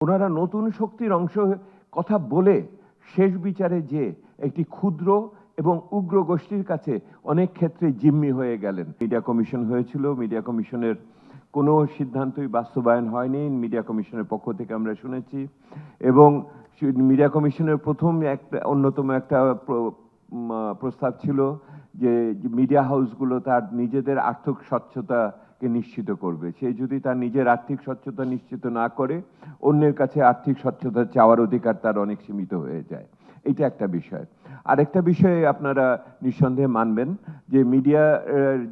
ওনারা নতুন শক্তির অংশ কথা বলে শেষ বিচারে যে একটি ক্ষুদ্র এবং উগ্র গোষ্ঠীর কাছে অনেক ক্ষেত্রে জিম্মি হয়ে গেলেন। মিডিয়া কমিশন হয়েছিল, মিডিয়া কমিশনের কোনো সিদ্ধান্তই বাস্তবায়ন হয়নি, মিডিয়া কমিশনের পক্ষ থেকে আমরা শুনেছি। এবং মিডিয়া কমিশনের প্রথম অন্যতম একটা প্রস্তাব ছিল যে মিডিয়া হাউসগুলো তার নিজেদের আর্থিক স্বচ্ছতাকে নিশ্চিত করবে। সে যদি তার নিজের আর্থিক স্বচ্ছতা নিশ্চিত না করে, অন্যের কাছে আর্থিক স্বচ্ছতা চাওয়ার অধিকার তার অনেক সীমিত হয়ে যায়। এটা একটা বিষয়। আরেকটা বিষয়ে আপনারা নিঃসন্দেহে মানবেন যে মিডিয়া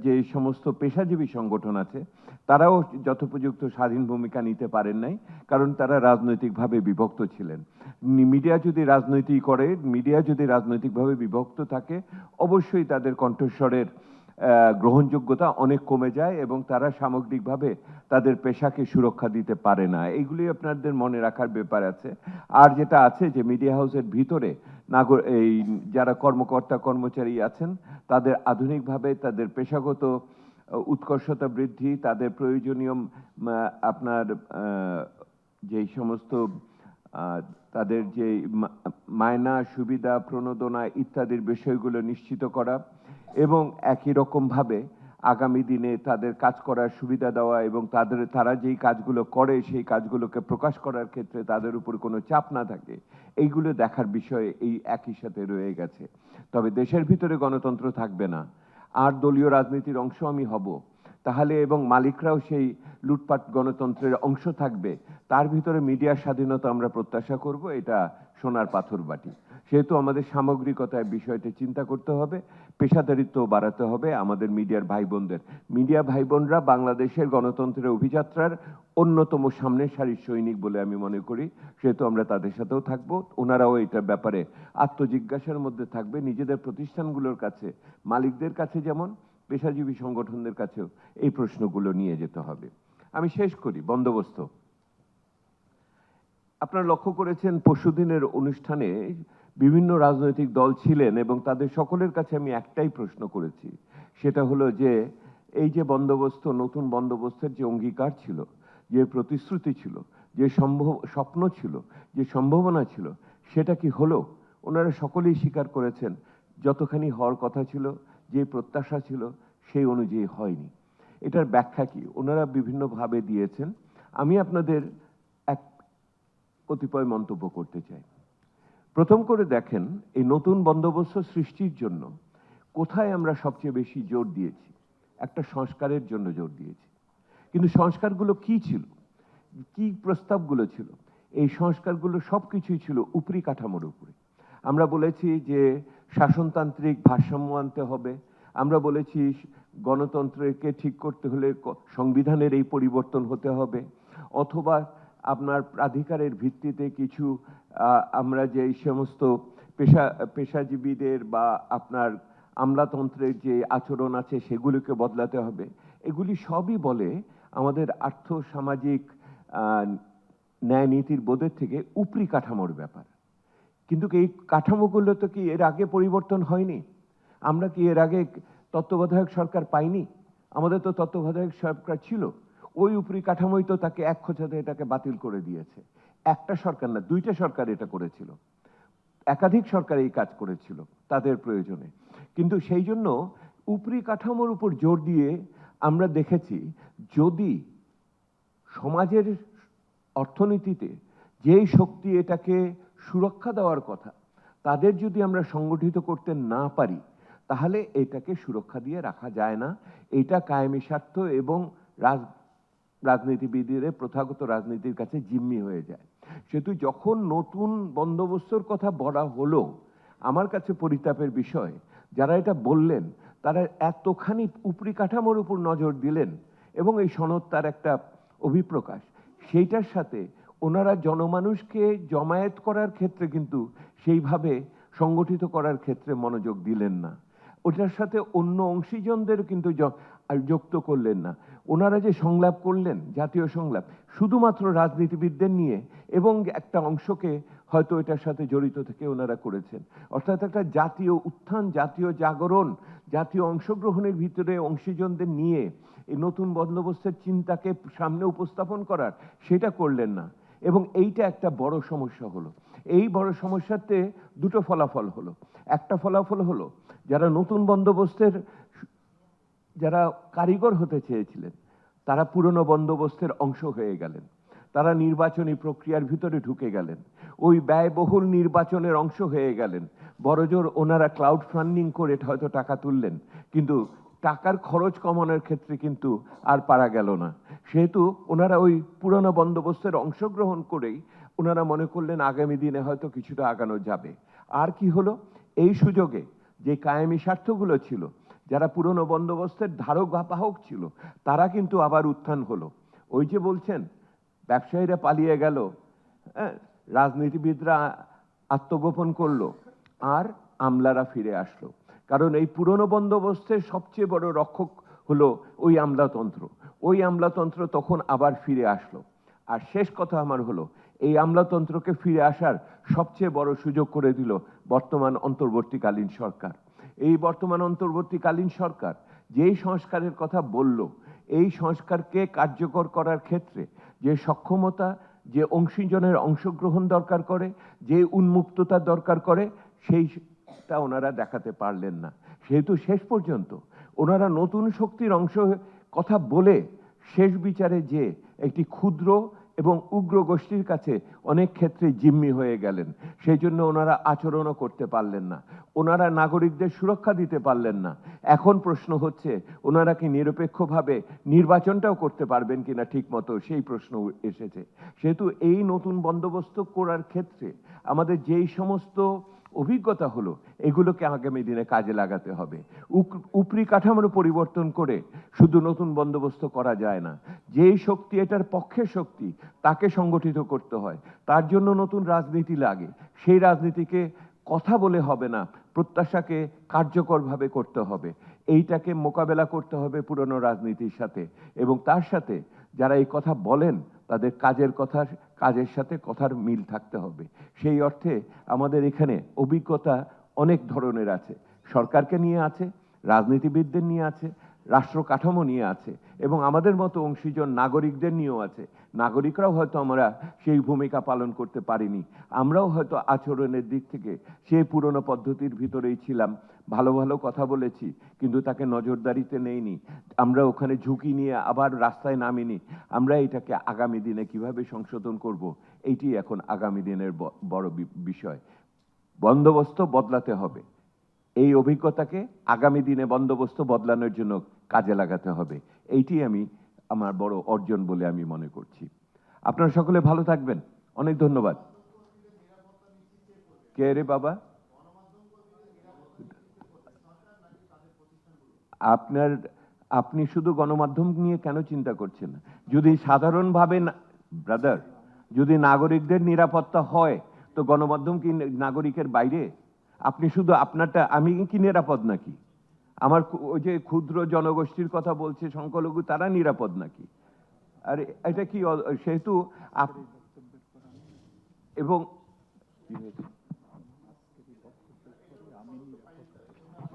যে সমস্ত পেশাজীবী সংগঠন আছে, তারাও যথোপযুক্ত স্বাধীন ভূমিকা নিতে পারেন নাই, কারণ তারা রাজনৈতিকভাবে বিভক্ত ছিলেন। মিডিয়া যদি রাজনৈতিকভাবে বিভক্ত থাকে, অবশ্যই তাদের কণ্ঠস্বরের গ্রহণযোগ্যতা অনেক কমে যায় এবং তারা সামগ্রিকভাবে তাদের পেশাকে সুরক্ষা দিতে পারে না। এইগুলি আপনাদের মনে রাখার ব্যাপার আছে। আর যেটা আছে যে মিডিয়া হাউসের ভিতরে এই যারা কর্মকর্তা কর্মচারী আছেন, তাদের আধুনিকভাবে তাদের পেশাগত উৎকর্ষতা বৃদ্ধি, তাদের প্রয়োজনীয় আপনার যেই সমস্ত তাদের যে মায়না সুবিধা প্রণোদনা ইত্যাদির বিষয়গুলো নিশ্চিত করা, এবং একই রকমভাবে আগামী দিনে তাদের কাজ করার সুবিধা দেওয়া এবং তারা যেই কাজগুলো করে সেই কাজগুলোকে প্রকাশ করার ক্ষেত্রে তাদের উপর কোনো চাপ না থাকে, এইগুলো দেখার বিষয় এই একই সাথে রয়ে গেছে। তবে দেশের ভিতরে গণতন্ত্র থাকবে না, আর দলীয় রাজনীতির অংশ আমি হব তাহলে, এবং মালিকরাও সেই লুটপাট গণতন্ত্রের অংশ থাকবে, তার ভিতরে মিডিয়ার স্বাধীনতা আমরা প্রত্যাশা করব, এটা সোনার পাথর বাটি। সেহেতু আমাদের সামগ্রিকতায় বিষয়টি চিন্তা করতে হবে, পেশাদারিত্ব বাড়াতে হবে আমাদের মিডিয়ার ভাই বোনদের। মিডিয়া ভাই বোনরা বাংলাদেশের গণতন্ত্রের অভিযাত্রার অন্যতম সামনের সারির সৈনিক বলে আমি মনে করি। সেহেতু আমরা তাদের সাথেও থাকবো, ওনারাও এটার ব্যাপারে আত্মজিজ্ঞাসার মধ্যে থাকবে, নিজেদের প্রতিষ্ঠানগুলোর কাছে, মালিকদের কাছে যেমন পেশাজীবী সংগঠনদের কাছেও এই প্রশ্নগুলো নিয়ে যেতে হবে। আমি শেষ করি বন্দোবস্ত। আপনারা লক্ষ্য করেছেন পরশুদিনের অনুষ্ঠানে বিভিন্ন রাজনৈতিক দল ছিলেন এবং তাদের সকলের কাছে আমি একটাই প্রশ্ন করেছি, সেটা হলো যে এই যে বন্দোবস্ত, নতুন বন্দোবস্তের যে অঙ্গীকার ছিল, যে প্রতিশ্রুতি ছিল, যে স্বপ্ন ছিল, যে সম্ভাবনা ছিল, সেটা কি হলো? ওনারা সকলেই স্বীকার করেছেন যতখানি হওয়ার কথা ছিল, যে প্রত্যাশা ছিল, সেই অনুযায়ী হয়নি। এটার ব্যাখ্যা কি ওনারা বিভিন্নভাবে দিয়েছেন। আমি আপনাদের এক কতিপয় মন্তব্য করতে চাই। প্রথম করে দেখেন, এই নতুন বন্দোবস্ত সৃষ্টির জন্য কোথায় আমরা সবচেয়ে বেশি জোর দিয়েছি? একটা সংস্কারের জন্য জোর দিয়েছি। কিন্তু সংস্কারগুলো কি ছিল, কি প্রস্তাবগুলো ছিল? এই সংস্কারগুলো সবকিছুই ছিল উপরি কাঠামোর উপরে। আমরা বলেছি যে শাসনতান্ত্রিক ভারসাম্য আনতে হবে, আমরা বলেছি গণতন্ত্রকে ঠিক করতে হলে সংবিধানের এই পরিবর্তন হতে হবে, অথবা আপনার প্রাধিকারের ভিত্তিতে কিছু আমরা যে সমস্ত পেশাজীবীদের বা আপনার আমলাতন্ত্রের যে আচরণ আছে সেগুলোকে বদলাতে হবে। এগুলি সবই বলে আমাদের আর্থ সামাজিক ন্যায় নীতির বোধের থেকে উপরি কাঠামোর ব্যাপার। কিন্তু এই কাঠামোগুলো তো কি এর আগে পরিবর্তন হয়নি? আমরা কি এর আগে তত্ত্বাবধায়ক সরকার পাইনি? আমাদের তো তত্ত্বাবধায়ক সরকার ছিল, ওই উপরি কাঠামোই তো তাকে এক খোঁচাতে এটাকে বাতিল করে দিয়েছে। একটা সরকার না, দুইটা সরকার এটা করেছিল, একাধিক সরকার এই কাজ করেছিল তাদের প্রয়োজনে। কিন্তু সেই জন্য উপরি কাঠামোর উপর জোর দিয়ে আমরা দেখেছি, যদি সমাজের অর্থনীতিতে যেই শক্তি এটাকে সুরক্ষা দেওয়ার কথা, তাদের যদি আমরা সংগঠিত করতে না পারি, তাহলে এটাকে সুরক্ষা দিয়ে রাখা যায় না। এটা কায়েমি স্বার্থ এবং রাজনীতিবিদদের প্রথাগত রাজনীতির কাছে জিম্মি হয়ে যায়। সেহেতু যখন নতুন বন্দোবস্তর কথা বলা হলো, আমার কাছে পরিতাপের বিষয়, যারা এটা বললেন তারা এতখানি উপরি কাঠামোর উপর নজর দিলেন এবং এই সনদ তার একটা অভিপ্রকাশ, সেইটার সাথে ওনারা জনমানুষকে জমায়েত করার ক্ষেত্রে কিন্তু সেইভাবে সংগঠিত করার ক্ষেত্রে মনোযোগ দিলেন না। ওটার সাথে অন্য অংশীজনদের কিন্তু যুক্ত করলেন না। ওনারা যে সংলাপ করলেন, জাতীয় সংলাপ, শুধুমাত্র রাজনীতিবিদদের নিয়ে এবং একটা অংশকে হয়তো এটার সাথে জড়িত থেকে ওনারা করেছেন। অর্থাৎ একটা জাতীয় উত্থান, জাতীয় জাগরণ, জাতীয় অংশগ্রহণের ভিতরে অংশীজনদের নিয়ে এই নতুন বন্দোবস্তের চিন্তাকে সামনে উপস্থাপন করার, সেটা করলেন না। এবং এইটা একটা বড় সমস্যা হলো। এই বড় সমস্যাতে দুটো ফলাফল হলো। একটা ফলাফল হলো যারা নতুন বন্দোবস্তের যারা কারিগর হতে চেয়েছিলেন তারা পুরনো বন্দোবস্তের অংশ হয়ে গেলেন, তারা নির্বাচনী প্রক্রিয়ার ভিতরে ঢুকে গেলেন, ওই ব্যয়বহুল নির্বাচনের অংশ হয়ে গেলেন। বড়জোর ওনারা ক্লাউড ফান্ডিং করে হয়তো টাকা তুললেন, কিন্তু টাকার খরচ কমানোর ক্ষেত্রে কিন্তু আর পারা গেল না। সেহেতু ওনারা ওই পুরনো বন্দোবস্তের অংশগ্রহণ করেই ওনারা মনে করলেন আগামী দিনে হয়তো কিছুটা আগানো যাবে। আর কি হলো, এই সুযোগে যে কায়েমি স্বার্থগুলো ছিল, যারা পুরনো বন্দোবস্তের ধারক বাহক ছিল, তারা কিন্তু আবার উত্থান হলো। ওই যে বলছেন ব্যবসায়ীরা পালিয়ে গেল, হ্যাঁ, রাজনীতিবিদরা আত্মগোপন করলো, আর আমলারা ফিরে আসলো। কারণ এই পুরনো বন্দোবস্তের সবচেয়ে বড় রক্ষক হলো ওই আমলাতন্ত্র। ওই আমলাতন্ত্র তখন আবার ফিরে আসলো। আর শেষ কথা আমার হলো, এই আমলাতন্ত্রকে ফিরে আসার সবচেয়ে বড় সুযোগ করে দিল বর্তমান অন্তর্বর্তীকালীন সরকার। এই বর্তমান অন্তর্বর্তীকালীন সরকার যেই সংস্কারের কথা বলল, এই সংস্কারকে কার্যকর করার ক্ষেত্রে যে সক্ষমতা, যে অংশীজনের অংশগ্রহণ দরকার করে, যে উন্মুক্ততা দরকার করে, সেইটা ওনারা দেখাতে পারলেন না। সেহেতু শেষ পর্যন্ত ওনারা নতুন শক্তির অংশ কথা বলে শেষ বিচারে যে একটি ক্ষুদ্র এবং উগ্র গোষ্ঠীর কাছে অনেক ক্ষেত্রে জিম্মি হয়ে গেলেন। সেই জন্য ওনারা আচরণও করতে পারলেন না, ওনারা নাগরিকদের সুরক্ষা দিতে পারলেন না। এখন প্রশ্ন হচ্ছে ওনারা কি নিরপেক্ষভাবে নির্বাচনটাও করতে পারবেন কিনা ঠিক মতো, সেই প্রশ্ন এসেছে। সেহেতু এই নতুন বন্দোবস্ত করার ক্ষেত্রে আমাদের যেই সমস্ত অভিজ্ঞতা হলো, এগুলোকে আগামী দিনে কাজে লাগাতে হবে। উপরি কাঠামোর পরিবর্তন করে শুধু নতুন বন্দোবস্ত করা যায় না। যেই শক্তি এটার পক্ষের শক্তি, তাকে সংগঠিত করতে হয়। তার জন্য নতুন রাজনীতি লাগে। সেই রাজনীতিকে কথা বলে হবে না, প্রত্যাশাকে কার্যকরভাবে করতে হবে। এইটাকে মোকাবেলা করতে হবে পুরনো রাজনীতির সাথে, এবং তার সাথে যারা এই কথা বলেন তাদের কাজের সাথে কথার মিল থাকতে হবে। সেই অর্থে আমাদের এখানে অভিজ্ঞতা অনেক ধরনের আছে। সরকারকে নিয়ে আছে, রাজনীতিবিদদের নিয়ে আছে, রাষ্ট্র কাঠামো নিয়ে আছে, এবং আমাদের মতো অংশীজন নাগরিকদের নিয়েও আছে। নাগরিকরাও হয়তো আমরা সেই ভূমিকা পালন করতে পারিনি। আমরাও হয়তো আচরণের দিক থেকে সেই পুরনো পদ্ধতির ভিতরেই ছিলাম, ভালো ভালো কথা বলেছি, কিন্তু তাকে নজরদারিতে নেইনি। আমরা ওখানে ঝুঁকি নিয়ে আবার রাস্তায় নামিনি। আমরা এটাকে আগামী দিনে কিভাবে সংশোধন করব, এইটি এখন আগামী দিনের বড় বিষয়। বন্দোবস্ত বদলাতে হবে। এই অভিজ্ঞতাকে আগামী দিনে বন্দোবস্ত বদলানোর জন্য কাজে লাগাতে হবে। এইটি আমার বড় অর্জন বলে আমি মনে করছি। আপনারা সকলে ভালো থাকবেন। অনেক ধন্যবাদ। কে রে বাবা? আপনি শুধু গণমাধ্যম নিয়ে কেন চিন্তা করছেন? যদি সাধারণভাবে ব্রাদার, যদি নাগরিকদের নিরাপত্তা হয়, তো গণমাধ্যম কি নাগরিকের বাইরে? আপনি শুধু আপনারটা, আমি কি নিরাপদ নাকি? আমার ওই যে ক্ষুদ্র জনগোষ্ঠীর কথা বলছে সংখ্যালঘু, তারা নিরাপদ নাকি? আর এটা কি সেহেতু এবং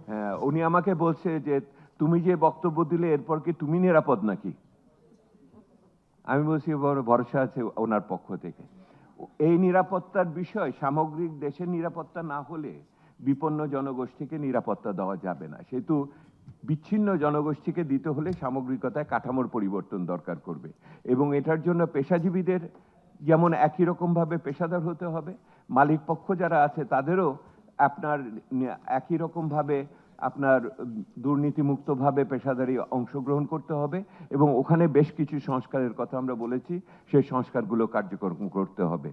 হ্যাঁ, উনি আমাকে বলছে যে তুমি যে বক্তব্য দিলে এরপর কি তুমি নিরাপদ নাকি? আমি বলছি ভরসা আছে ওনার পক্ষ থেকে। এই নিরাপত্তার বিষয় সামগ্রিক দেশের নিরাপত্তা না হলে বিপন্ন জনগোষ্ঠীকে নিরাপত্তা দেওয়া যাবে না। সেহেতু বিচ্ছিন্ন জনগোষ্ঠীকে দিতে হলে সামগ্রিকতায় কাঠামোর পরিবর্তন দরকার করবে, এবং এটার জন্য পেশাজীবীদের যেমন একই রকমভাবে পেশাদার হতে হবে, মালিক পক্ষ যারা আছে তাদেরও আপনার একই রকমভাবে আপনার দুর্নীতিমুক্তভাবে পেশাদারি অংশগ্রহণ করতে হবে, এবং ওখানে বেশ কিছু সংস্কারের কথা আমরা বলেছি, সেই সংস্কারগুলো কার্যকর করতে হবে।